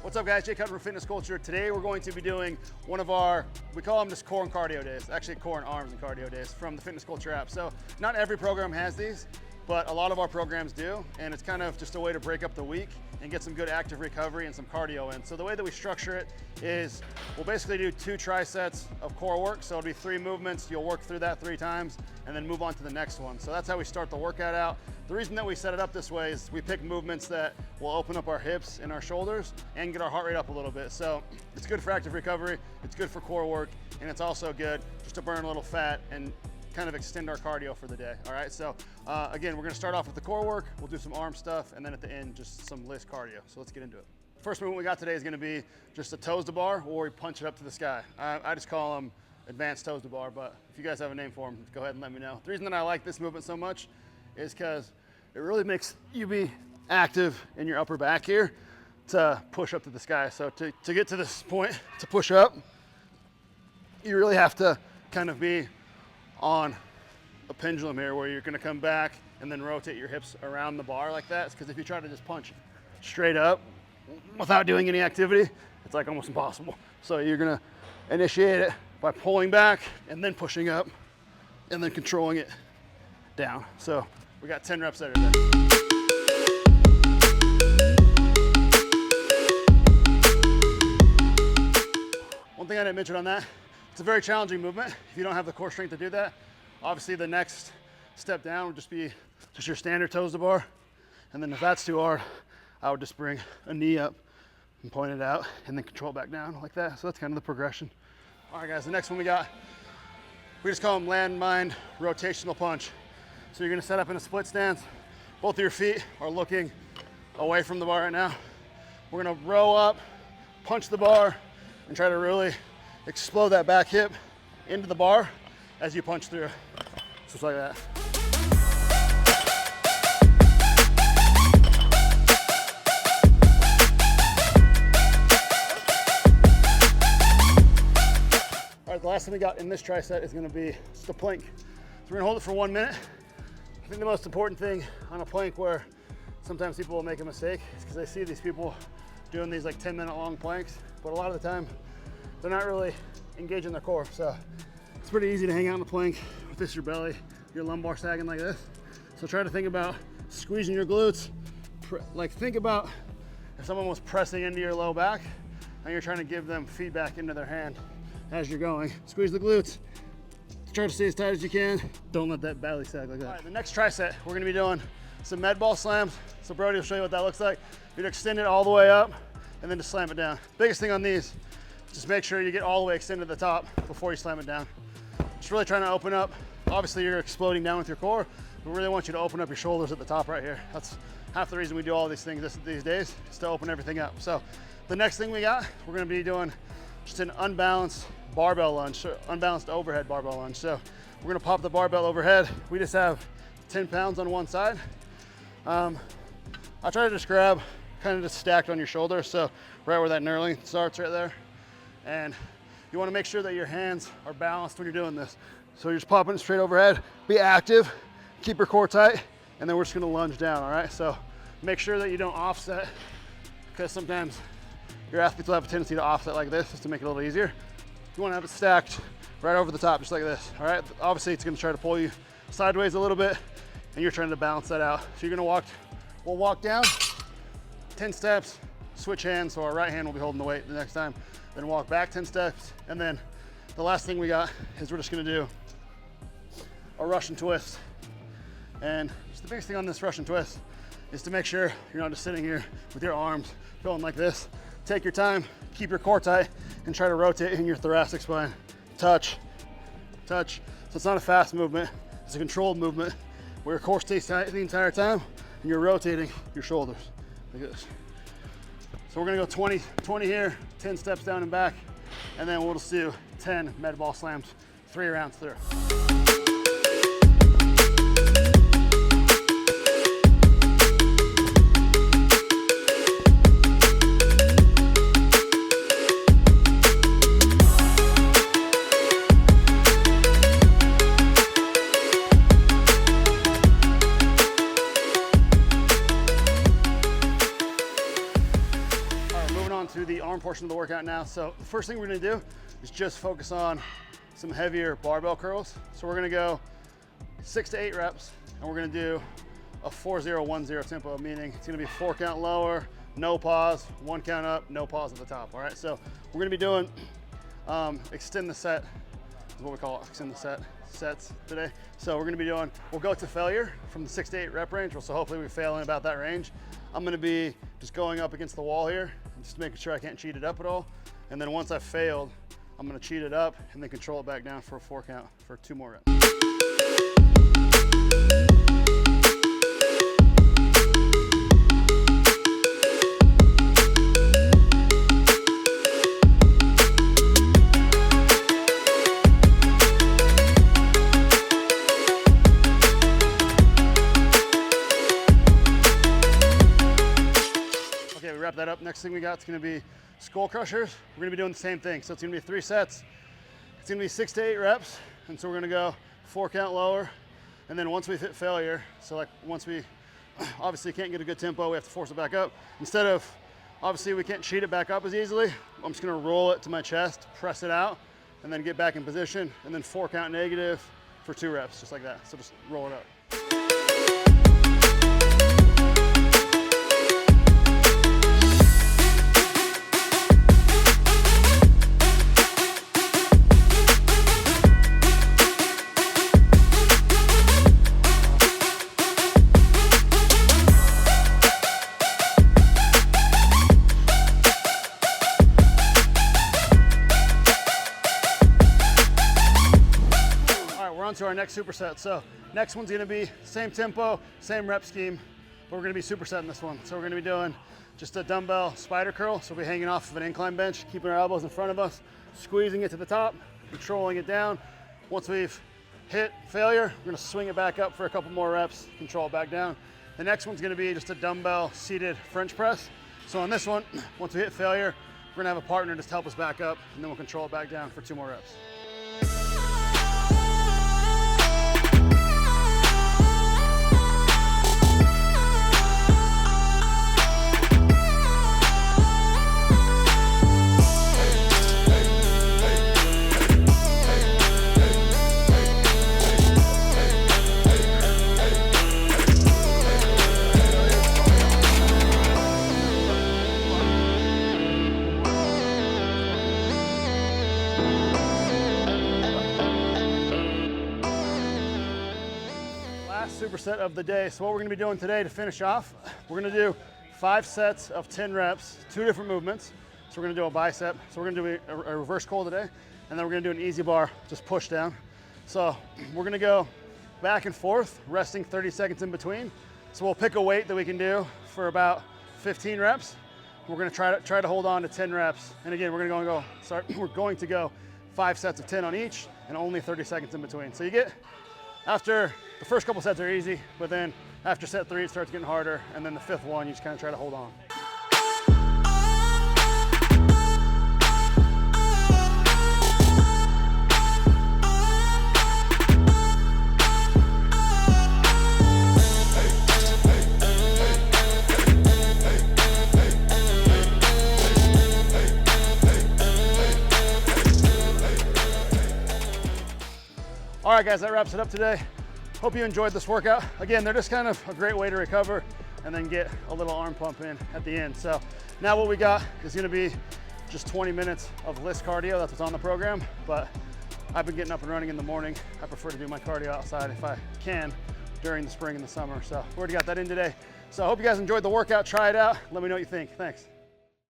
What's up guys, Jay Cutler from Fitness Culture. Today we're going to be doing one of our, we call them just core and cardio days, actually core and arms and cardio days from the Fitness Culture app. So not every program has these, but a lot of our programs do, and it's kind of just a way to break up the week and get some good active recovery and some cardio in. So the way that we structure it is we'll basically do 2 trisets of core work. So it'll be 3 movements, you'll work through that 3 times and then move on to the next one. So that's how we start the workout out. The reason that we set it up this way is we pick movements that will open up our hips and our shoulders and get our heart rate up a little bit. So it's good for active recovery, it's good for core work, and it's also good just to burn a little fat and kind of extend our cardio for the day. All right, so again, we're gonna start off with the core work, we'll do some arm stuff, and then at the end, just some LISS cardio. So let's get into it. First movement we got today is gonna be just a toes to bar, or we punch it up to the sky. I just call them advanced toes to bar, but if you guys have a name for them, go ahead and let me know. The reason that I like this movement so much is because it really makes you be active in your upper back here to push up to the sky. So to get to this point, to push up, you really have to kind of be on a pendulum here where you're gonna come back and then rotate your hips around the bar like that. Because if you try to just punch straight up without doing any activity, it's like almost impossible. So you're gonna initiate it by pulling back and then pushing up and then controlling it down. So we got 10 reps there today. One thing I didn't mention on that, it's a very challenging movement if you don't have the core strength to do that. Obviously the next step down would just be just your standard toes to bar. And then if that's too hard, I would just bring a knee up and point it out and then control it back down like that. So that's kind of the progression. All right guys, the next one we just call them Landmine Rotational Punch. So you're gonna set up in a split stance. Both of your feet are looking away from the bar right now. We're gonna row up, punch the bar, and try to really explode that back hip into the bar as you punch through. Just like that. All right, the last thing we got in this tricep is gonna be just a plank. So we're gonna hold it for 1 minute. I think the most important thing on a plank where sometimes people will make a mistake is because I see these people doing these like 10-minute long planks, but a lot of the time they're not really engaging their core. So it's pretty easy to hang out on the plank with this your belly, your lumbar sagging like this. So try to think about squeezing your glutes. Like think about if someone was pressing into your low back and you're trying to give them feedback into their hand as you're going. Squeeze the glutes. Try to stay as tight as you can. Don't let that belly sag like that. All right, the next tricep, we're gonna be doing some med ball slams. So Brody will show you what that looks like. You're gonna extend it all the way up and then just slam it down. Biggest thing on these, just make sure you get all the way extended to the top before you slam it down. Just really trying to open up. Obviously you're exploding down with your core. We really want you to open up your shoulders at the top right here. That's half the reason we do all these things these days, is to open everything up. So the next thing we got, we're gonna be doing just an unbalanced barbell lunge, so unbalanced overhead barbell lunge. So we're gonna pop the barbell overhead. We just have 10 pounds on one side. I'll try to just grab kind of just stacked on your shoulder. So right where that knurling starts right there. And you wanna make sure that your hands are balanced when you're doing this. So you're just popping it straight overhead, be active, keep your core tight, and then we're just gonna lunge down, all right? So make sure that you don't offset, because sometimes your athletes will have a tendency to offset like this just to make it a little easier. You wanna have it stacked right over the top, just like this, all right? Obviously it's gonna try to pull you sideways a little bit, and you're trying to balance that out. So you're gonna we'll walk down, 10 steps, switch hands, so our right hand will be holding the weight the next time, then walk back 10 steps, and then the last thing we got is we're just gonna do a Russian twist. And just the biggest thing on this Russian twist is to make sure you're not just sitting here with your arms going like this. Take your time, keep your core tight, and try to rotate in your thoracic spine. Touch, touch. So it's not a fast movement, it's a controlled movement where your core stays tight the entire time and you're rotating your shoulders like this. So we're gonna go 20 here, 10 steps down and back, and then we'll just do 10 med ball slams, 3 rounds through. on to the arm portion of the workout now. So the first thing we're gonna do is just focus on some heavier barbell curls. So we're gonna go 6 to 8 reps, and we're gonna do a 4-0-1-0 tempo, meaning it's gonna be 4 count lower, no pause, 1 count up, no pause at the top, all right? So we're gonna be doing extend the set, is what we call it, extend the sets today. So we're gonna be doing, we'll go to failure from the 6 to 8 rep range, so hopefully we fail in about that range. I'm gonna be just going up against the wall here, just making sure I can't cheat it up at all. And then once I've failed, I'm gonna cheat it up and then control it back down for a 4 count for 2 more reps. Wrap that up. Next thing we got is going to be skull crushers. We're going to be doing the same thing. So it's going to be 3 sets. It's going to be 6 to 8 reps. And so we're going to go 4 count lower. And then once we've hit failure, so like once we obviously can't get a good tempo, we have to force it back up. Instead of, obviously we can't cheat it back up as easily, I'm just going to roll it to my chest, press it out, and then get back in position, and then 4 count negative for 2 reps, just like that. So just roll it up. On to our next superset. So next one's going to be same tempo, same rep scheme, but we're going to be supersetting this one. So we're going to be doing just a dumbbell spider curl. So we'll be hanging off of an incline bench, keeping our elbows in front of us, squeezing it to the top, controlling it down. Once we've hit failure, we're going to swing it back up for a couple more reps, control it back down. The next one's going to be just a dumbbell seated French press. So on this one, once we hit failure, we're going to have a partner just help us back up, and then we'll control it back down for 2 more reps. Superset of the day. So what we're going to be doing today to finish off, we're going to do 5 sets of 10 reps, 2 different movements. So we're going to do a bicep. So we're going to do a reverse curl today, and then we're going to do an easy bar, just push down. So we're going to go back and forth, resting 30 seconds in between. So we'll pick a weight that we can do for about 15 reps. We're going to try to hold on to 10 reps. And again, we're going to go 5 sets of 10 on each, and only 30 seconds in between. So you get, after the first couple sets are easy, but then after set 3, it starts getting harder, and then the 5th one, you just kind of try to hold on. All right, guys, that wraps it up today. Hope you enjoyed this workout. Again, they're just kind of a great way to recover and then get a little arm pump in at the end. So now what we got is gonna be just 20 minutes of LISS cardio. That's what's on the program, but I've been getting up and running in the morning. I prefer to do my cardio outside if I can during the spring and the summer. So we already got that in today. So I hope you guys enjoyed the workout. Try it out. Let me know what you think. Thanks.